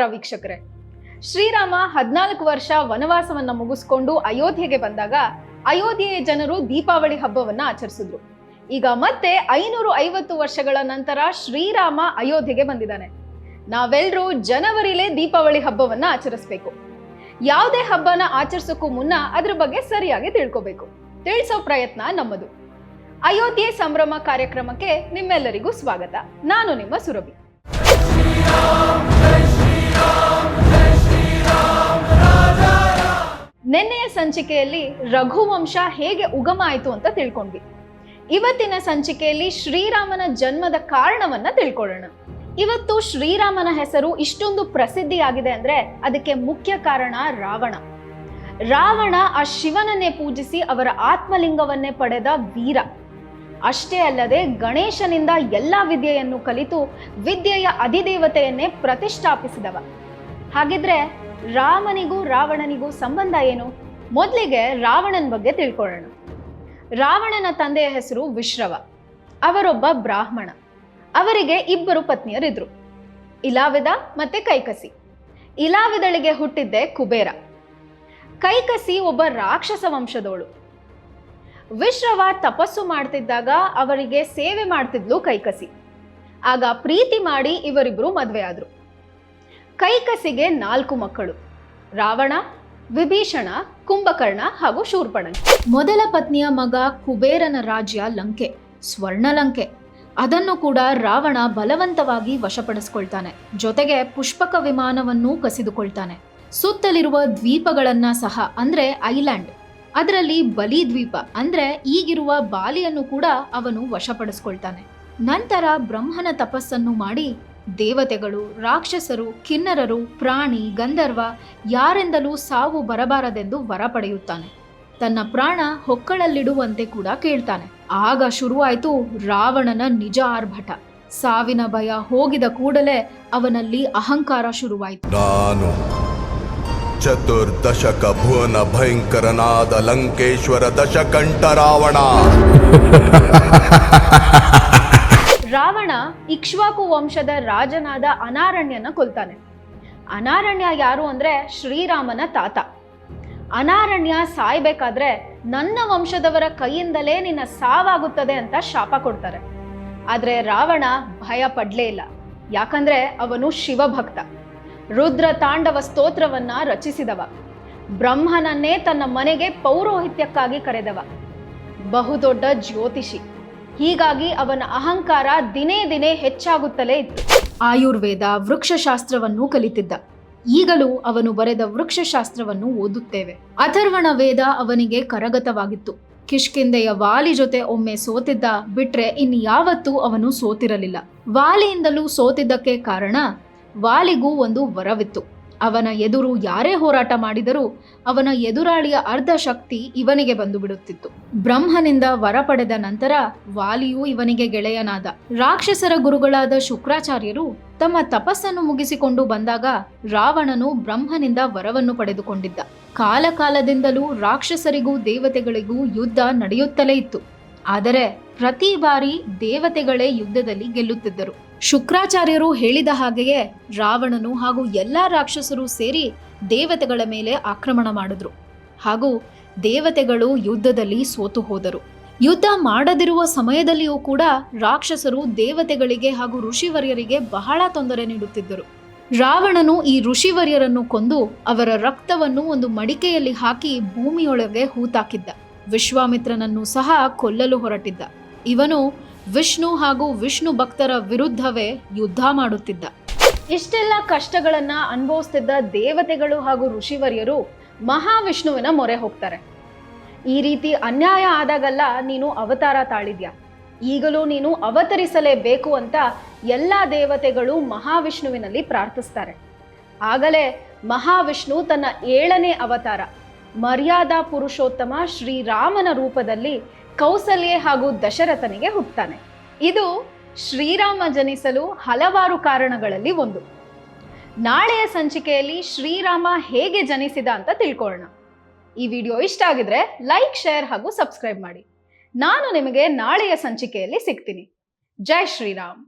ನಮಸ್ಕಾರ ವೀಕ್ಷಕರೇ. ಶ್ರೀರಾಮ 14 ವರ್ಷ ವನವಾಸವನ್ನ ಮುಗಿಸ್ಕೊಂಡು ಅಯೋಧ್ಯೆಗೆ ಬಂದಾಗ ಅಯೋಧ್ಯೆಯ ಜನರು ದೀಪಾವಳಿ ಹಬ್ಬವನ್ನ ಆಚರಿಸಿದ್ರು. ಈಗ ಮತ್ತೆ 550 ವರ್ಷಗಳ ನಂತರ ಶ್ರೀರಾಮ ಅಯೋಧ್ಯೆಗೆ ಬಂದಿದ್ದಾನೆ. ನಾವೆಲ್ಲರೂ ಜನವರಿಲೇ ದೀಪಾವಳಿ ಹಬ್ಬವನ್ನ ಆಚರಿಸಬೇಕು. ಯಾವುದೇ ಹಬ್ಬನ ಆಚರಿಸೋಕ್ಕೂ ಮುನ್ನ ಅದ್ರ ಬಗ್ಗೆ ಸರಿಯಾಗಿ ತಿಳ್ಕೋಬೇಕು. ತಿಳಿಸೋ ಪ್ರಯತ್ನ ನಮ್ಮದು. ಅಯೋಧ್ಯೆ ಸಂಭ್ರಮ ಕಾರ್ಯಕ್ರಮಕ್ಕೆ ನಿಮ್ಮೆಲ್ಲರಿಗೂ ಸ್ವಾಗತ. ನಾನು ನಿಮ್ಮ ಸುರಭಿ. ನಿನ್ನೆಯ ಸಂಚಿಕೆಯಲ್ಲಿ ರಘುವಂಶ ಹೇಗೆ ಉಗಮ ಆಯಿತು ಅಂತ ತಿಳ್ಕೊಂಡ್ವಿ. ಇವತ್ತಿನ ಸಂಚಿಕೆಯಲ್ಲಿ ಶ್ರೀರಾಮನ ಜನ್ಮದ ಕಾರಣವನ್ನ ತಿಳ್ಕೊಳ್ಳೋಣ. ಇವತ್ತು ಶ್ರೀರಾಮನ ಹೆಸರು ಇಷ್ಟೊಂದು ಪ್ರಸಿದ್ಧಿಯಾಗಿದೆ ಅಂದ್ರೆ ಅದಕ್ಕೆ ಮುಖ್ಯ ಕಾರಣ ರಾವಣ ಆ ಶಿವನನ್ನೇ ಪೂಜಿಸಿ ಅವರ ಆತ್ಮಲಿಂಗವನ್ನೇ ಪಡೆದ ವೀರ. ಅಷ್ಟೇ ಅಲ್ಲದೆ ಗಣೇಶನಿಂದ ಎಲ್ಲ ವಿದ್ಯೆಯನ್ನು ಕಲಿತು ವಿದ್ಯೆಯ ಅಧಿದೇವತೆಯನ್ನೇ ಪ್ರತಿಷ್ಠಾಪಿಸಿದವ. ಹಾಗಿದ್ರೆ ರಾಮನಿಗೂ ರಾವಣನಿಗೂ ಸಂಬಂಧ ಏನು? ಮೊದಲಿಗೆ ರಾವಣನ ಬಗ್ಗೆ ತಿಳ್ಕೊಳ್ಳೋಣ. ರಾವಣನ ತಂದೆಯ ಹೆಸರು ವಿಶ್ರವ. ಅವರೊಬ್ಬ ಬ್ರಾಹ್ಮಣ. ಅವರಿಗೆ 2 ಪತ್ನಿಯರಿದ್ರು, ಇಲಾವಿದ ಮತ್ತೆ ಕೈಕಸಿ. ಇಲಾವಿದಳಿಗೆ ಹುಟ್ಟಿದ್ದೆ ಕುಬೇರ. ಕೈಕಸಿ ಒಬ್ಬ ರಾಕ್ಷಸ ವಂಶದವಳು. ವಿಶ್ರವ ತಪಸ್ಸು ಮಾಡ್ತಿದ್ದಾಗ ಅವರಿಗೆ ಸೇವೆ ಮಾಡ್ತಿದ್ಲು ಕೈಕಸಿ. ಆಗ ಪ್ರೀತಿ ಮಾಡಿ ಇವರಿಬ್ರು ಮದುವೆ ಆದ್ರು. ಕೈಕಸಿಗೆ 4 ಮಕ್ಕಳು: ರಾವಣ, ವಿಭೀಷಣ, ಕುಂಭಕರ್ಣ ಹಾಗೂ ಶೂರ್ಪಣಖ. ಮೊದಲ ಪತ್ನಿಯ ಮಗ ಕುಬೇರನ ರಾಜ್ಯ ಲಂಕೆ, ಸ್ವರ್ಣಲಂಕೆ. ಅದನ್ನು ಕೂಡ ರಾವಣ ಬಲವಂತವಾಗಿ ವಶಪಡಿಸ್ಕೊಳ್ತಾನೆ. ಜೊತೆಗೆ ಪುಷ್ಪಕ ವಿಮಾನವನ್ನೂ ಕಸಿದುಕೊಳ್ತಾನೆ. ಸುತ್ತಲಿರುವ ದ್ವೀಪಗಳನ್ನ ಸಹ, ಅಂದ್ರೆ ಐಲ್ಯಾಂಡ್, ಅದರಲ್ಲಿ ಬಲಿ ದ್ವೀಪ ಅಂದ್ರೆ ಈಗಿರುವ ಬಾಲಿಯನ್ನು ಕೂಡ ಅವನು ವಶಪಡಿಸ್ಕೊಳ್ತಾನೆ. ನಂತರ ಬ್ರಹ್ಮನ ತಪಸ್ಸನ್ನು ಮಾಡಿ ದೇವತೆಗಳು, ರಾಕ್ಷಸರು, ಕಿನ್ನರರು, ಪ್ರಾಣಿ, ಗಂಧರ್ವ ಯಾರಿಂದಲೂ ಸಾವು ಬರಬಾರದೆಂದು ವರ ಪಡೆಯುತ್ತಾನೆ. ತನ್ನ ಪ್ರಾಣ ಹೊಕ್ಕಳಲ್ಲಿಡುವಂತೆ ಕೂಡ ಕೇಳ್ತಾನೆ. ಆಗ ಶುರುವಾಯಿತು ರಾವಣನ ನಿಜ ಆರ್ಭಟ. ಸಾವಿನ ಭಯ ಹೋಗಿದ ಕೂಡಲೇ ಅವನಲ್ಲಿ ಅಹಂಕಾರ ಶುರುವಾಯಿತು. ನಾನು ಚತುರ್ದಶಕ ಭುವನ ಭಯಂಕರನಾದ ಲಂಕೇಶ್ವರ ದಶಕಂಠ ರಾವಣ. ರಾವಣ ಇಕ್ಷ್ವಾಕು ವಂಶದ ರಾಜನಾದ ಅನಾರಣ್ಯನ ಕೊಲ್ತಾನೆ. ಅನಾರಣ್ಯ ಯಾರು ಅಂದ್ರೆ ಶ್ರೀರಾಮನ ತಾತ. ಅನಾರಣ್ಯ ಸಾಯ್ಬೇಕಾದ್ರೆ ನನ್ನ ವಂಶದವರ ಕೈಯಿಂದಲೇ ನಿನ್ನ ಸಾವಾಗುತ್ತದೆ ಅಂತ ಶಾಪ ಕೊಡ್ತಾರೆ. ಆದ್ರೆ ರಾವಣ ಭಯ ಪಡ್ಲೇ ಇಲ್ಲ. ಯಾಕಂದ್ರೆ ಅವನು ಶಿವಭಕ್ತ. ರುದ್ರ ತಾಂಡವ ಸ್ತೋತ್ರವನ್ನ ರಚಿಸಿದವ. ಬ್ರಹ್ಮನನ್ನೇ ತನ್ನ ಮನೆಗೆ ಪೌರೋಹಿತ್ಯಕ್ಕಾಗಿ ಕರೆದವ. ಬಹುದೊಡ್ಡ ಜ್ಯೋತಿಷಿ. ಹೀಗಾಗಿ ಅವನ ಅಹಂಕಾರ ದಿನೇ ದಿನೇ ಹೆಚ್ಚಾಗುತ್ತಲೇ ಇತ್ತು. ಆಯುರ್ವೇದ, ವೃಕ್ಷಶಾಸ್ತ್ರವನ್ನು ಕಲಿತಿದ್ದ. ಈಗಲೂ ಅವನು ಬರೆದ ವೃಕ್ಷಶಾಸ್ತ್ರವನ್ನು ಓದುತ್ತೇವೆ. ಅಥರ್ವಣ ವೇದ ಅವನಿಗೆ ಕರಗತವಾಗಿತ್ತು. ಕಿಷ್ಕಿಂಧೆಯ ವಾಲಿ ಜೊತೆ ಒಮ್ಮೆ ಸೋತಿದ್ದ ಬಿಟ್ರೆ ಇನ್ಯಾವತ್ತೂ ಅವನು ಸೋತಿರಲಿಲ್ಲ. ವಾಲಿಯಿಂದಲೂ ಸೋತಿದ್ದಕ್ಕೆ ಕಾರಣ, ವಾಲಿಗೂ ಒಂದು ವರವಿತ್ತು. ಅವನ ಎದುರು ಯಾರೇ ಹೋರಾಟ ಮಾಡಿದರೂ ಅವನ ಎದುರಾಳಿಯ ಅರ್ಧ ಶಕ್ತಿ ಇವನಿಗೆ ಬಂದು ಬಿಡುತ್ತಿತ್ತು. ಬ್ರಹ್ಮನಿಂದ ವರ ಪಡೆದ ನಂತರ ವಾಲಿಯೂ ಇವನಿಗೆ ಗೆಳೆಯನಾದ. ರಾಕ್ಷಸರ ಗುರುಗಳಾದ ಶುಕ್ರಾಚಾರ್ಯರು ತಮ್ಮ ತಪಸ್ಸನ್ನು ಮುಗಿಸಿಕೊಂಡು ಬಂದಾಗ ರಾವಣನು ಬ್ರಹ್ಮನಿಂದ ವರವನ್ನು ಪಡೆದುಕೊಂಡಿದ್ದ. ಕಾಲಕಾಲದಿಂದಲೂ ರಾಕ್ಷಸರಿಗೂ ದೇವತೆಗಳಿಗೂ ಯುದ್ಧ ನಡೆಯುತ್ತಲೇ ಇತ್ತು. ಆದರೆ ಪ್ರತಿ ಬಾರಿ ದೇವತೆಗಳೇ ಯುದ್ಧದಲ್ಲಿ ಗೆಲ್ಲುತ್ತಿದ್ದರು. ಶುಕ್ರಾಚಾರ್ಯರು ಹೇಳಿದ ಹಾಗೆಯೇ ರಾವಣನು ಹಾಗೂ ಎಲ್ಲಾ ರಾಕ್ಷಸರು ಸೇರಿ ದೇವತೆಗಳ ಮೇಲೆ ಆಕ್ರಮಣ ಮಾಡಿದ್ರು. ಹಾಗೂ ದೇವತೆಗಳು ಯುದ್ಧದಲ್ಲಿ ಸೋತು ಹೋದರು. ಯುದ್ಧ ಮಾಡದಿರುವ ಸಮಯದಲ್ಲಿಯೂ ಕೂಡ ರಾಕ್ಷಸರು ದೇವತೆಗಳಿಗೆ ಹಾಗೂ ಋಷಿವರ್ಯರಿಗೆ ಬಹಳ ತೊಂದರೆ ನೀಡುತ್ತಿದ್ದರು. ರಾವಣನು ಈ ಋಷಿವರ್ಯರನ್ನು ಕೊಂದು ಅವರ ರಕ್ತವನ್ನು ಒಂದು ಮಡಿಕೆಯಲ್ಲಿ ಹಾಕಿ ಭೂಮಿಯೊಳಗೆ ಹೂತಾಕಿದ್ದ. ವಿಶ್ವಾಮಿತ್ರನನ್ನು ಸಹ ಕೊಲ್ಲಲು ಹೊರಟಿದ್ದ. ಇವನು ವಿಷ್ಣು ಹಾಗೂ ವಿಷ್ಣು ಭಕ್ತರ ವಿರುದ್ಧವೇ ಯುದ್ಧ ಮಾಡುತ್ತಿದ್ದ. ಇಷ್ಟೆಲ್ಲ ಕಷ್ಟಗಳನ್ನ ಅನುಭವಿಸ್ತಿದ್ದ ದೇವತೆಗಳು ಹಾಗೂ ಋಷಿವರ್ಯರು ಮಹಾವಿಷ್ಣುವಿನ ಮೊರೆ ಹೋಗ್ತಾರೆ. ಈ ರೀತಿ ಅನ್ಯಾಯ ಆದಾಗಲ್ಲ ನೀನು ಅವತಾರ ತಾಳಿದ್ಯಾ, ಈಗಲೂ ನೀನು ಅವತರಿಸಲೇಬೇಕು ಅಂತ ಎಲ್ಲ ದೇವತೆಗಳು ಮಹಾವಿಷ್ಣುವಿನಲ್ಲಿ ಪ್ರಾರ್ಥಿಸ್ತಾರೆ. ಆಗಲೇ ಮಹಾವಿಷ್ಣು ತನ್ನ 7ನೇ ಅವತಾರ ಮರ್ಯಾದಾ ಪುರುಷೋತ್ತಮ ಶ್ರೀರಾಮನ ರೂಪದಲ್ಲಿ ಕೌಸಲ್ಯೆ ಹಾಗೂ ದಶರಥನಿಗೆ ಹುಟ್ಟುತ್ತಾನೆ. ಇದು ಶ್ರೀರಾಮ ಜನಿಸಲು ಹಲವಾರು ಕಾರಣಗಳಲ್ಲಿ ಒಂದು. ನಾಳೆಯ ಸಂಚಿಕೆಯಲ್ಲಿ ಶ್ರೀರಾಮ ಹೇಗೆ ಜನಿಸಿದ ಅಂತ ತಿಳ್ಕೊಳ್ಳೋಣ. ಈ ವಿಡಿಯೋ ಇಷ್ಟ ಆಗಿದ್ರೆ ಲೈಕ್, ಶೇರ್ ಹಾಗೂ ಸಬ್ಸ್ಕ್ರೈಬ್ ಮಾಡಿ. ನಾನು ನಿಮಗೆ ನಾಳೆಯ ಸಂಚಿಕೆಯಲ್ಲಿ ಸಿಗ್ತೀನಿ. ಜೈ ಶ್ರೀರಾಮ್.